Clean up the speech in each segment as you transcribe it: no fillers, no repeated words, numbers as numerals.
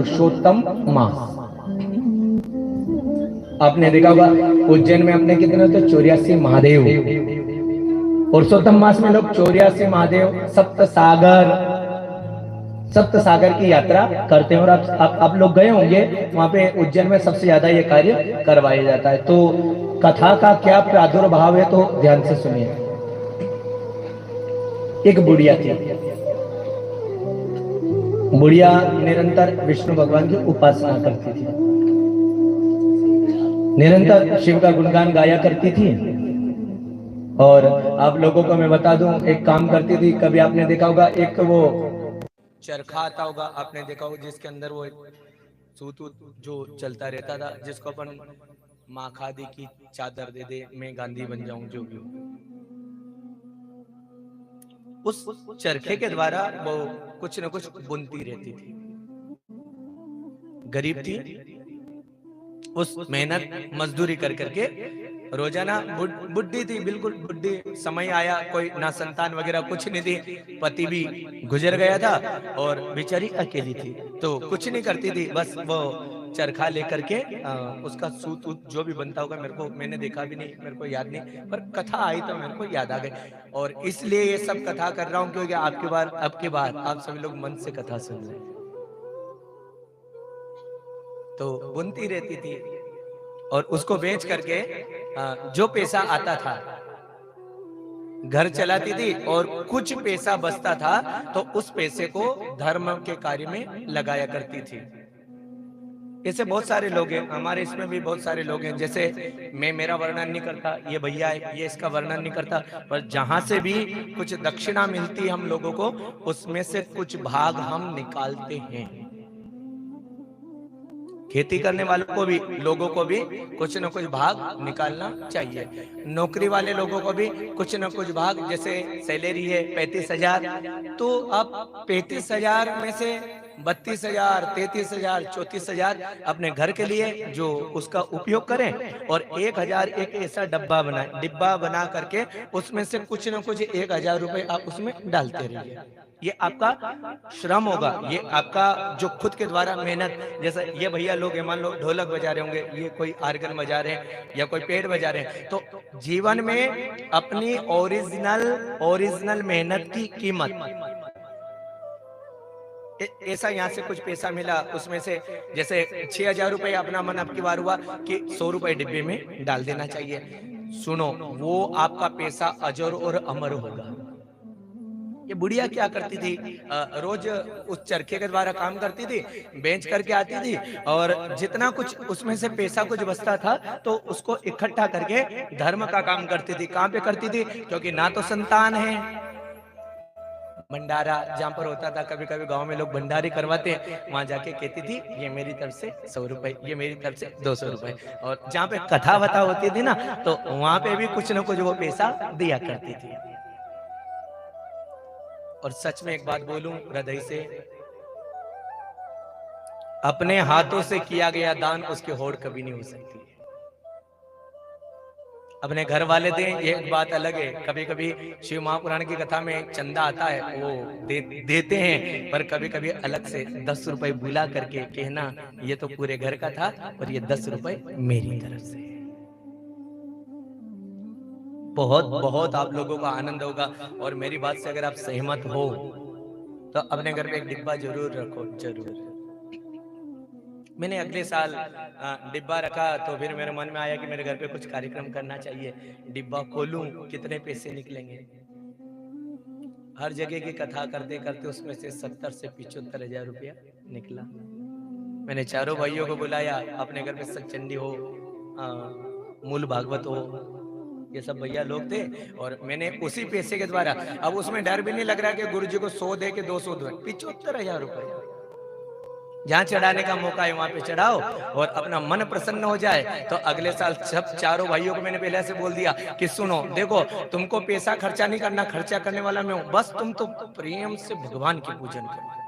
पुरुषोत्तम मास। आपने देखा होगा उज्जैन में अपने कितने होते, 84 महादेव। पुरुषोत्तम मास में लोग 84 महादेव, सप्त सागर की यात्रा करते हैं। और आप लोग गए होंगे वहां पे उज्जैन में सबसे ज्यादा ये कार्य करवाया जाता है। तो कथा का क्या प्रादुर्भाव है तो ध्यान से सुनिए। एक बुढ़िया थी, बुढ़िया निरंतर विष्णु भगवान की उपासना करती थी, निरंतर शिव का गुणगान गाया करती थी। और आप लोगों को मैं बता दूं, एक काम करती थी, कभी आपने देखा होगा एक वो चरखा आता होगा, आपने देखा होगा जिसके अंदर वो सूत जो चलता रहता था, जिसको अपन माँ खादी की चादर दे दे, मैं गांधी बन जाऊं, जो भी हो। उस चरखे के द्वारा वो कुछ न कुछ बुनती रहती थी। गरीब थी, उस मेहनत मजदूरी कर करके रोजाना, बुढ़ी थी, बिल्कुल बुढ़ी। समय आया, कोई ना संतान वगैरह कुछ नहीं थी, पति भी गुजर गया था और बेचारी अकेली थी, तो कुछ नहीं करती थी, बस वो चरखा लेकर के उसका सूत जो भी बनता होगा, मेरे को, मैंने देखा भी नहीं, मेरे को याद नहीं, पर कथा आई तो मेरे को याद आ गई। और इसलिए ये सब कथा कर रहा हूँ क्योंकि अब की बार आप सभी लोग मन से कथा सुन रहे हैं। तो बुनती रहती थी और उसको बेच करके जो पैसा आता था घर चलाती थी, और कुछ पैसा बचता था तो उस पैसे को धर्म के कार्य में लगाया करती थी। ऐसे बहुत सारे लोग हैं हमारे इसमें भी, बहुत सारे लोग हैं। जैसे मैं मेरा वर्णन नहीं करता, ये भैया है, ये इसका वर्णन नहीं करता, पर जहां से भी कुछ दक्षिणा मिलती है हम लोगों को, उसमें से कुछ भाग हम निकालते हैं। खेती करने वालों को भी, लोगों को भी कुछ न कुछ भाग निकालना चाहिए। नौकरी वाले लोगों को भी कुछ न कुछ भाग, जैसे सैलरी है 35,000, तो आप 35,000 में से 32,000, 33,000, 34,000 अपने घर के लिए जो उसका उपयोग करें, और 1,000 एक ऐसा डिब्बा बना करके उसमें से कुछ न कुछ 1,000 रुपए आप उसमें डालते रहिए। ये आपका श्रम होगा, ये आपका जो खुद के द्वारा मेहनत। जैसे ये भैया लोग मान लो ढोलक बजा रहे होंगे, ये कोई आर्गन बजा रहे हैं या कोई पेड़ बजा रहे हैं, तो जीवन में अपनी ओरिजिनल मेहनत की कीमत, ऐसा यहाँ से कुछ पैसा मिला, उसमें से जैसे 6,000 रुपए अपना मन अब की बार हुआ कि 100 रुपए डिब्बे में डाल देना चाहिए। सुनो, वो आपका पैसा अजर और अमर होगा। ये बुढ़िया क्या करती थी, रोज उस चरखे के द्वारा काम करती थी, बेच करके आती थी, और जितना कुछ उसमें से पैसा कुछ बचता था तो उसको इकट्ठा करके धर्म का काम करती थी। कहाँ पे करती थी, क्योंकि ना तो संतान है। भंडारा जहाँ पर होता था, कभी कभी गांव में लोग भंडारे करवाते हैं, वहां जाके कहती थी ये मेरी तरफ से 100 रुपए, ये मेरी तरफ से 200 रुपए। और जहाँ पे कथा वथा होती थी ना, तो वहां पे भी कुछ न कुछ वो पैसा दिया करती थी। और सच में एक बात बोलूं हृदय से, अपने हाथों से किया गया दान उसकी होड़ कभी नहीं हो सकती। अपने घर वाले दें, ये एक बात अलग है। कभी कभी शिव महापुराण की कथा में चंदा आता है, वो देते हैं, पर कभी कभी अलग से 10 रुपए बुला करके कहना ये तो पूरे घर का था और ये 10 रुपए मेरी तरफ से। बहुत बहुत आप लोगों का आनंद होगा। और मेरी बात से अगर आप सहमत हो तो अपने घर में एक डिब्बा जरूर रखो, जरूर। मैंने अगले साल डिब्बा रखा तो फिर मेरे मन में आया कि मेरे घर पे कुछ कार्यक्रम करना चाहिए, डिब्बा खोलूं, कितने पैसे निकलेंगे। हर जगह की कथा करते करते उसमें से 70 से 75,000 रुपया निकला। मैंने चारों भाइयों को बुलाया, अपने घर में सचंडी हो, मूल भागवत हो, ये सब भैया लोग थे, और मैंने उसी पैसे के द्वारा, अब उसमें डर भी नहीं लग रहा कि गुरु जी को 100 दे के 200 दे, 75,000 रुपये। जहाँ चढ़ाने का मौका है वहां पे चढ़ाओ और अपना मन प्रसन्न हो जाए। तो अगले साल सब चारों भाइयों को मैंने पहले से बोल दिया कि सुनो, देखो तुमको पैसा खर्चा नहीं करना, खर्चा करने वाला मैं हूं, बस तुम तो प्रेम से भगवान की पूजन करो।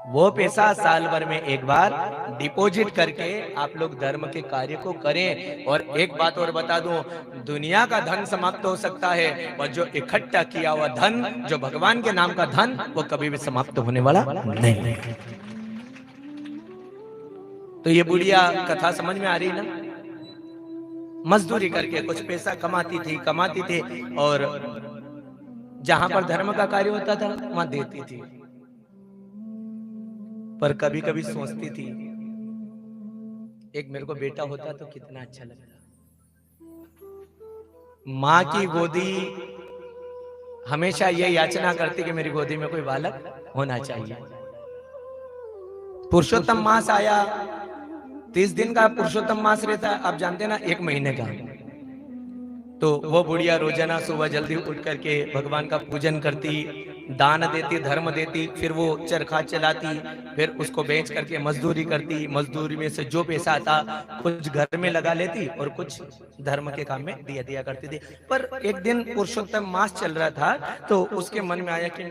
वो पैसा साल भर में एक बार डिपॉजिट करके आप लोग धर्म के कार्य को करें। और एक बात और बता दूं, दुनिया का धन समाप्त हो सकता है, और जो इकट्ठा किया हुआ धन, जो भगवान के नाम का धन, वो कभी भी समाप्त होने वाला नहीं। तो ये बुढ़िया कथा समझ में आ रही ना, मजदूरी करके कुछ पैसा कमाती थी और जहां पर धर्म का कार्य होता था वहां देती थी। पर कभी कभी सोचती थी एक मेरे को बेटा होता तो कितना अच्छा लगता। माँ की गोदी हमेशा ये याचना करती कि मेरी गोदी में कोई बालक होना चाहिए। पुरुषोत्तम मास आया, 30 दिन का पुरुषोत्तम मास रहता है, आप जानते हैं ना, 1 महीने का। तो वो बुढ़िया रोजाना सुबह जल्दी उठ करके भगवान का पूजन करती, दान देती, धर्म देती, फिर वो चरखा चलाती, फिर उसको बेच करके मजदूरी करती, मजदूरी में से जो पैसा आता कुछ घर में लगा लेती और कुछ धर्म के काम में दिया करती थी। पर एक दिन पुरुषोत्तम मास चल रहा था तो उसके मन में आया कि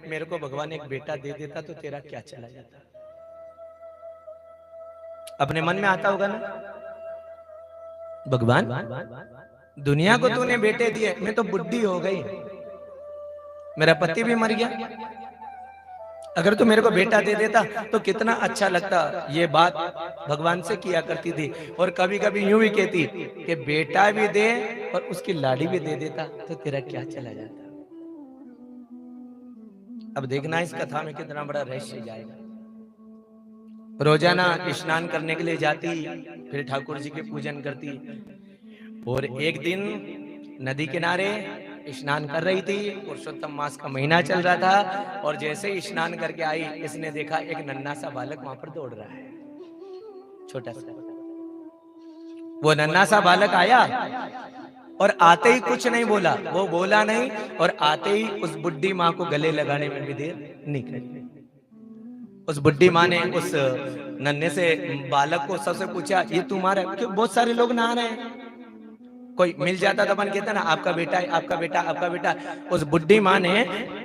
मेरे को भगवान एक बेटा दे देता तो तेरा क्या चला जाता। अपने मन में आता होगा ना, भगवान दुनिया को तूने बेटे दिए, मैं तो बुढ़ी हो गई, मेरा पति भी मर गया, अगर तू मेरे को बेटा दे देता तो कितना अच्छा लगता। ये बात भगवान से किया करती थी और कभी कभी यूं भी कहती कि बेटा भी दे और उसकी लाड़ी भी दे देता तो तेरा क्या चला जाता। अब देखना इस कथा में कितना बड़ा रहस्य जाएगा। रोजाना स्नान करने के लिए जाती, फिर ठाकुर जी के पूजन करती और एक दिन नदी किनारे स्नान कर रही थी। पुरुषोत्तम मास का महीना चल रहा था और जैसे ही स्नान करके आई, इसने देखा एक नन्हा सा बालक वहां पर दौड़ रहा है, छोटा सा। वो नन्हा सा बालक आया और आते ही कुछ नहीं बोला, वो बोला नहीं और आते ही उस बुढ़ी माँ को गले लगाने में भी देर नहीं करी। उस बुढ़ी माँ ने उस नन्हे से बालक को सबसे पूछा, ये तुम्हारा? क्यों बहुत सारे लोग नहा रहे हैं, कोई मिल जाता तो अपन कहता ना आपका बेटा है, आपका बेटा, आपका बेटा। उस बुढ़ी माँ ने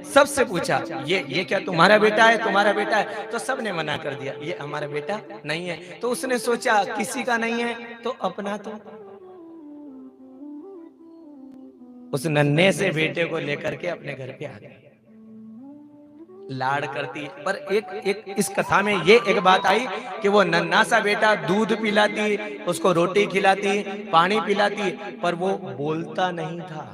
सबसे पूछा, ये क्या तुम्हारा बेटा है, तुम्हारा बेटा है? तो सबने मना कर दिया, ये हमारा बेटा नहीं है। तो उसने सोचा किसी का नहीं है तो अपना तो। उस नन्हे से बेटे को लेकर के अपने घर पे आ गई, लाड़ करती। पर एक इस कथा में ये एक बात आई कि वो नन्हा सा बेटा दूध पिलाती, उसको रोटी खिलाती, पानी पिलाती, पर वो बोलता नहीं था,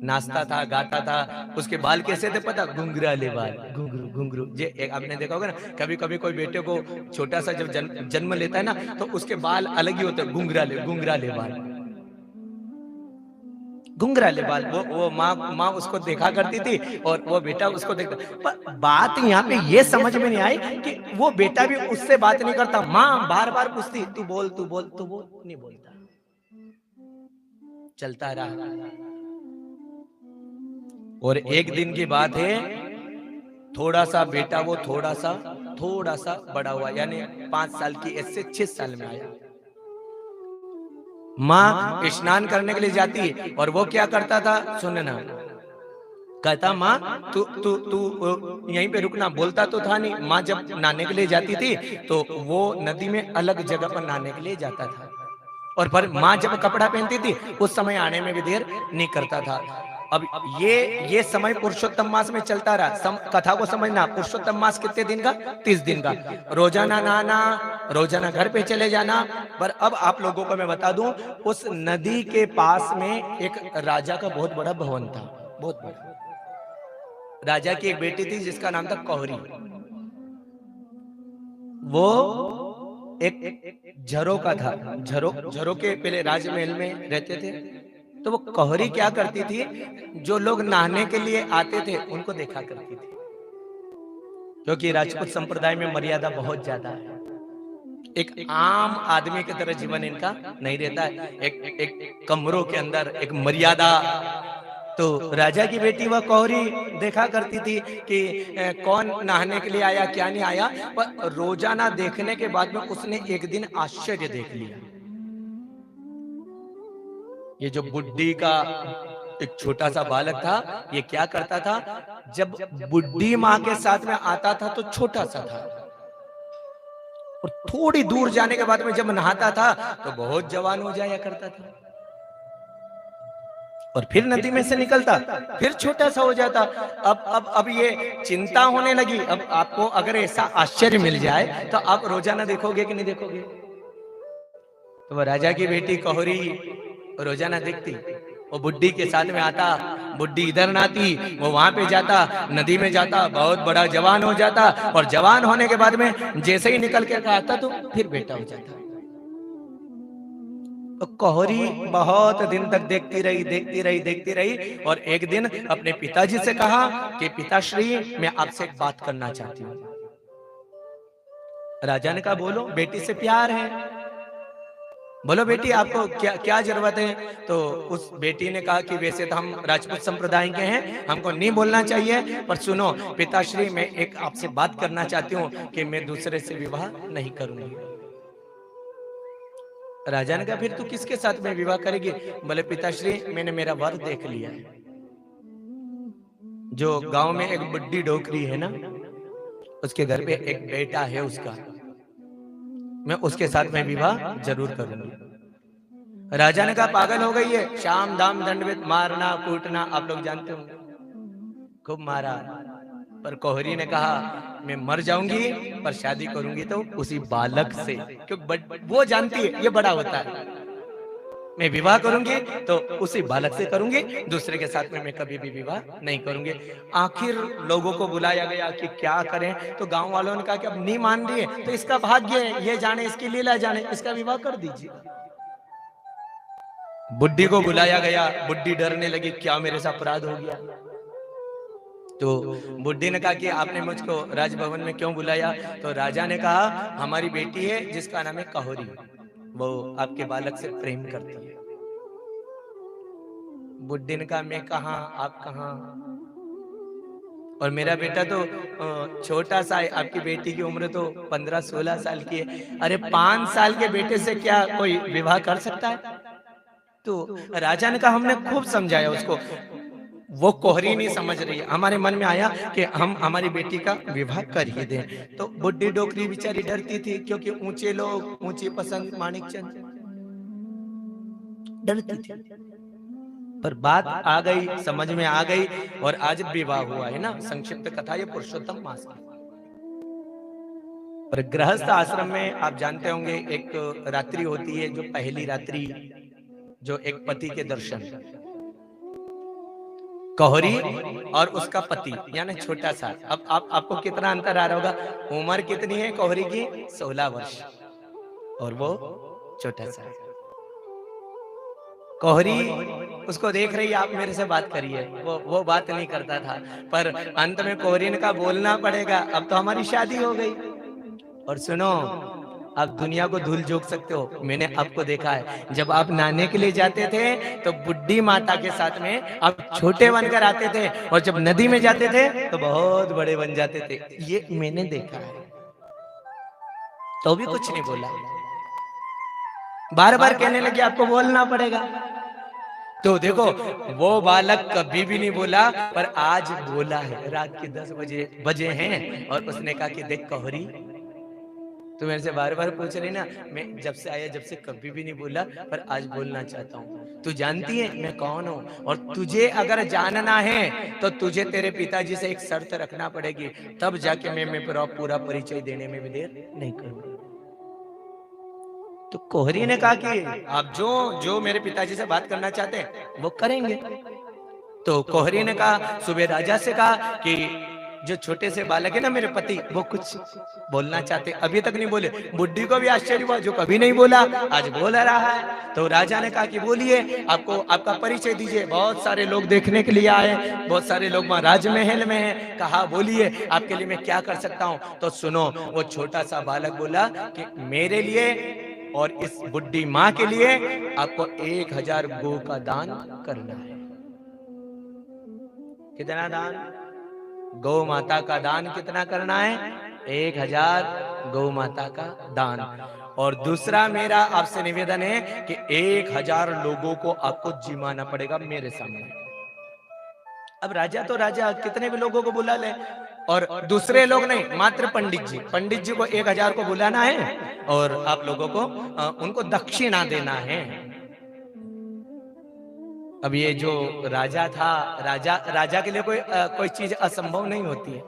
नाचता था, गाता था। उसके बाल कैसे थे पता? घुंघराले बाल, घुंघरू घुंघरू। ये एक आपने देखा होगा ना, कभी कभी कोई बेटे को छोटा सा जब जन्म लेता है ना तो उसके बाल अलग ही होते हैं, घुंघराले घुंघराले बाल, घुंघराले बाल। वो माँ उसको देखा करती थी और वो बेटा उसको देखता। पर बात यहाँ पे ये समझ में नहीं आई कि वो बेटा भी उससे बात नहीं करता, माँ बार बार पूछती तू बोल तू बोल तू बोल, नहीं बोलता, चलता रहा। और एक दिन की बात है, थोड़ा सा बेटा वो थोड़ा सा बड़ा हुआ, यानी 5 साल की एज से 6 साल में आया। माँ स्नान करने के लिए जाती और वो क्या करता था सुनना, कहता माँ तू तू तू यहीं पे रुकना, बोलता तो था नहीं। माँ जब नहाने के लिए जाती थी तो वो नदी में अलग जगह पर नहाने के लिए जाता था और पर माँ जब कपड़ा पहनती थी उस समय आने में भी देर नहीं करता था। अब ये समय पुरुषोत्तम मास में चलता रहा। कथा को समझना, पुरुषोत्तम मास कितने दिन का? 30 दिन का। रोजाना नहाना, रोजाना घर पे चले जाना। पर अब आप लोगों को मैं बता दूं, उस नदी के पास में एक राजा का बहुत बड़ा भवन था, बहुत बड़ा। राजा की एक बेटी थी जिसका नाम था कौहरी। वो एक झरो का था, झरो के पहले राजमहल में रहते थे। तो वो कौहरी क्या करती थी, जो लोग नहाने के लिए आते थे उनको देखा करती थी, क्योंकि राजपूत संप्रदाय में मर्यादा बहुत ज्यादा है। एक आम आदमी की तरह जीवन इनका नहीं रहता है, एक कमरों के अंदर एक मर्यादा। तो राजा की बेटी वह कौहरी देखा करती थी कि कौन नहाने के लिए आया, क्या नहीं आया। पर रोजाना देखने के बाद में उसने एक दिन आश्चर्य देख लिया। ये जो बुड्ढी का एक छोटा सा बालक था, ये क्या करता था, जब बुड्ढी माँ के साथ में आता था तो छोटा सा था और थोड़ी दूर जाने के बाद में जब नहाता था तो बहुत जवान हो जाया करता था। और फिर नदी में से निकलता, फिर छोटा सा हो जाता। अब ये चिंता होने लगी। अब आपको अगर ऐसा आश्चर्य मिल जाए तो आप रोजाना देखोगे कि नहीं देखोगे? तो वो राजा की बेटी कहोरी रोजाना देखती, वो बुड्ढी के साथ में आता, बुड्ढी इधर ना आती, वो वहां पे जाता, नदी में जाता, बहुत बड़ा जवान हो जाता, और जवान होने के बाद में जैसे ही निकल के आता तो फिर बेटा हो जाता। तो कहोरी बहुत दिन तक देखती रही, देखती रही, देखती रही, और एक दिन अपने पिताजी से कहा कि पिताश्री, मैं आपसे एक बात करना चाहती हूँ। राजा ने कहा, बोलो, बेटी से प्यार है, बोलो बेटी, आपको क्या क्या जरूरत है? तो उस बेटी ने कहा कि वैसे तो हम राजपूत संप्रदाय के हैं, हमको नहीं बोलना चाहिए, पर सुनो पिताश्री, मैं एक आपसे बात करना चाहती हूँ कि मैं दूसरे से विवाह नहीं करूंगी। राजा ने कहा, फिर तू किसके साथ में विवाह करेगी? बोले पिताश्री, मैंने मेरा वर देख लिया है। जो गांव में एक बुड्ढी डोकरी है ना, उसके घर पे एक बेटा है उसका, मैं उसके साथ में विवाह जरूर करूंगी। राजा ने कहा, पागल हो गई है, शाम दाम दंडवत, मारना कूटना आप लोग जानते होंगे, खूब मारा। पर कोहरी ने कहा, मैं मर जाऊंगी पर शादी करूंगी तो उसी बालक से, क्योंकि वो जानती है ये बड़ा होता है, मैं विवाह करूंगी तो उसी बालक से करूंगी, दूसरे के साथ में मैं कभी भी विवाह नहीं करूंगी। आखिर लोगों को बुलाया गया कि क्या करें, तो गांव वालों ने कहा कि अब नहीं मान रही है तो इसका भाग्य है, ये जाने, इसकी लीला जाने, इसका विवाह कर दीजिए। बुड्ढी को बुलाया गया, बुड्ढी डरने लगी, क्या मेरे से अपराध हो गया? तो बुड्ढी ने कहा कि आपने मुझको राजभवन में क्यों बुलाया? तो राजा ने कहा, हमारी बेटी है जिसका नाम है कहोरी, वो आपके बालक से प्रेम करती है। बुड्ढी ने कहा, मैं कहाँ, आप कहाँ, और मेरा बेटा तो छोटा सा है, आपकी बेटी की उम्र तो 15-16 साल की है। अरे 5 साल के बेटे से क्या कोई विवाह कर सकता है? तो राजा ने कहा, हमने खूब समझाया उसको, वो कोहरी नहीं समझ रही है, हमारे मन में आया कि हम हमारी बेटी का विवाह कर ही दें। तो बुड्ढी डोकरी बेचारी डरती थी, क्योंकि ऊंचे लोग, ऊंची पसंद, माणिकचंद, डरती थी। पर बात आ गई, समझ में आ गई, और आज विवाह हुआ है ना। संक्षिप्त कथा ये पुरुषोत्तम मास की। पर गृहस्थ आश्रम में आप जानते होंगे एक रात्रि होती है, जो पहली रात्रि, जो एक पति के दर्शन, कहोरी और उसका पति यानी छोटा सा। अब आपको कितना अंतर आ रहा होगा? उम्र कितनी है कहोरी की? 16 वर्ष, और वो छोटा सा। कोहरी उसको देख रही, आप मेरे से बात करिए, वो बात नहीं करता था। पर अंत में कोहरी ने कहा, बोलना पड़ेगा, अब तो हमारी शादी हो गई। और सुनो, आप दुनिया को धूल झोंक सकते हो, मैंने आपको देखा है, जब आप नहाने के लिए जाते थे तो बुड्ढी माता के साथ में आप छोटे बनकर आते थे, और जब नदी में जाते थे तो बहुत बड़े बन जाते थे, ये मैंने देखा है। तो भी कुछ नहीं बोला, बार बार कहने लगे आपको बोलना पड़ेगा। तो देखो, वो बालक कभी भी नहीं बोला, पर आज बोला है। रात के 10 बजे हैं, और उसने कहा कि देख कहोरी, तू मेरे से बार बार पूछ रही ना, मैं जब से आया, जब से कभी भी नहीं बोला, पर आज बोलना चाहता हूँ। तू जानती है मैं कौन हूँ, और तुझे अगर जानना है तो तुझे तेरे पिताजी से एक शर्त रखना पड़ेगी, तब जाके मैं पूरा परिचय देने में भी देर नहीं करूंगा। तो कोहरी ने कहा कि आप जो मेरे पिताजी से बात करना चाहते हैं वो करेंगे। तो कोहरी ने कहा, सुबह राजा से कहा कि जो छोटे से बालक है ना मेरे पति, वो कुछ बोलना चाहते, अभी तक नहीं बोले। बुड्ढी को भी आश्चर्य हुआ, जो कभी नहीं बोला आज बोल रहा है। तो राजा ने कहा कि बोलिए, आपको आपका परिचय दीजिए, बहुत सारे लोग देखने के लिए आए, बहुत सारे लोग वहां राजमहल में हैं। कहा बोलिए, आपके लिए मैं क्या कर सकता हूँ? तो सुनो, वो छोटा सा बालक बोला कि मेरे लिए और इस बुड्ढी माँ के लिए आपको 1000 गौ का दान करना है। कितना दान? गौ माता का दान कितना करना है? 1000 गौ माता का दान। और दूसरा मेरा आपसे निवेदन है कि 1000 लोगों को आपको जिमाना पड़ेगा मेरे सामने। अब राजा तो राजा, कितने भी लोगों को बुला ले, और दूसरे लोग नहीं, मात्र पंडित जी को 1000 को बुलाना है, और आप लोगों को उनको दक्षिणा देना है। अब ये जो राजा था, राजा राजा के लिए कोई चीज असंभव नहीं होती है।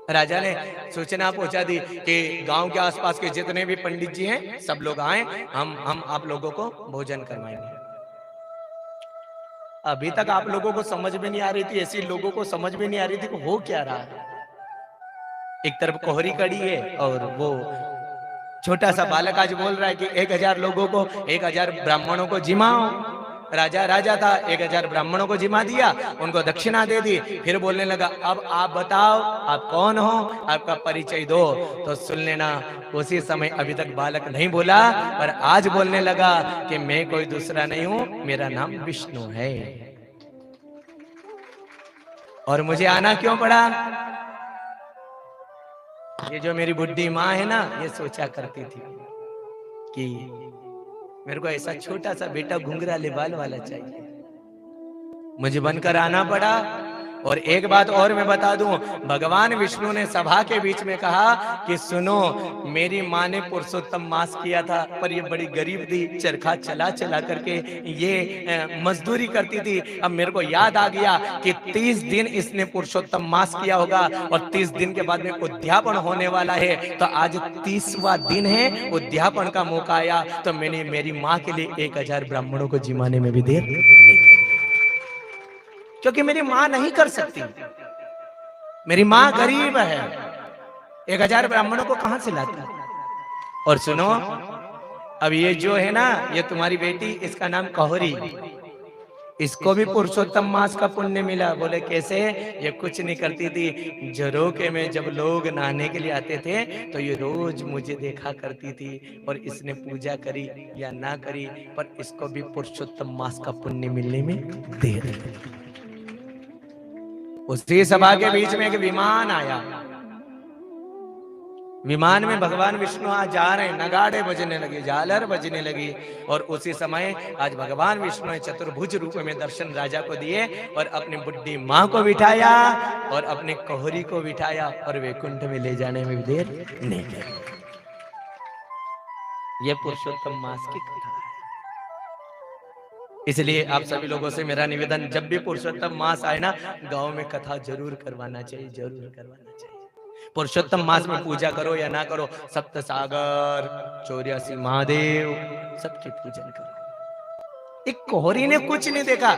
राजा ने सूचना पहुंचा दी कि गांव के आसपास के जितने भी पंडित जी हैं सब लोग आए, हम आप लोगों को भोजन करवाएंगे। अभी तक आप लोगों को समझ में नहीं आ रही थी, ऐसी लोगों को समझ में नहीं आ रही थी कि हो क्या रहा है। एक तरफ कोहरी कड़ी है और वो छोटा सा बालक आज बोल रहा है कि 1000 लोगों को, 1000 ब्राह्मणों को जिमाओ। राजा था, 1000 ब्राह्मणों को जिमा दिया, उनको दक्षिणा दे दी। फिर बोलने लगा, अब आप बताओ आप कौन हो, आपका परिचय दो। तो सुन लेना, उसी समय अभी तक बालक नहीं बोला, पर आज बोलने लगा कि मैं कोई दूसरा नहीं हूं, मेरा नाम विष्णु है। और मुझे आना क्यों पड़ा? ये जो मेरी बुढ़ी माँ है ना, ये सोचा करती थी कि मेरे को ऐसा छोटा सा बेटा घुंघराले बाल वाला चाहिए, मुझे बनकर आना पड़ा। और एक बात और मैं बता दूं, भगवान विष्णु ने सभा के बीच में कहा कि सुनो, मेरी माँ ने पुरुषोत्तम मास किया था, पर ये बड़ी गरीब थी, चरखा चला चला करके ये मजदूरी करती थी। अब मेरे को याद आ गया कि 30 दिन इसने पुरुषोत्तम मास किया होगा और 30 दिन के बाद में उद्यापन होने वाला है, तो आज 30वां दिन है, उद्यापन का मौका आया, तो मैंने मेरी माँ के लिए 1000 ब्राह्मणों को जिमाने में भी देर नहीं कर, क्योंकि मेरी मां नहीं कर सकती, मेरी मां गरीब है, 1000 ब्राह्मणों को कहां से लाती। और सुनो, अब ये जो है ना, ये तुम्हारी बेटी, इसका नाम कोहरी, इसको भी पुरुषोत्तम मास का पुण्य मिला। बोले कैसे? ये कुछ नहीं करती थी, झरोके में जब लोग नहाने के लिए आते थे तो ये रोज मुझे देखा करती थी, और इसने पूजा करी या ना करी, पर इसको भी पुरुषोत्तम मास का पुण्य मिलने में देर है। उसी सभा के बीच में एक विमान आया, विमान में भगवान विष्णु आज जा रहे हैं, नगाड़े बजने लगे, झालर बजने लगी, और उसी समय आज भगवान विष्णु ने चतुर्भुज रूप में दर्शन राजा को दिए, और अपनी बुढ़ी माँ को बिठाया और अपने कोहरी को बिठाया, और वैकुंठ में ले जाने में देर नहीं लगी। ये पुरुषोत्तम मास की कथा है। इसलिए आप सभी लोगों से मेरा निवेदन, जब भी पुरुषोत्तम मास आए ना, गांव में कथा जरूर करवाना चाहिए, जरूर करवाना चाहिए। पुरुषोत्तम मास में पूजा करो या ना करो, सप्त सागर, 84 महादेव, सबके पूजन करो। एक कोहरी ने कुछ नहीं देखा,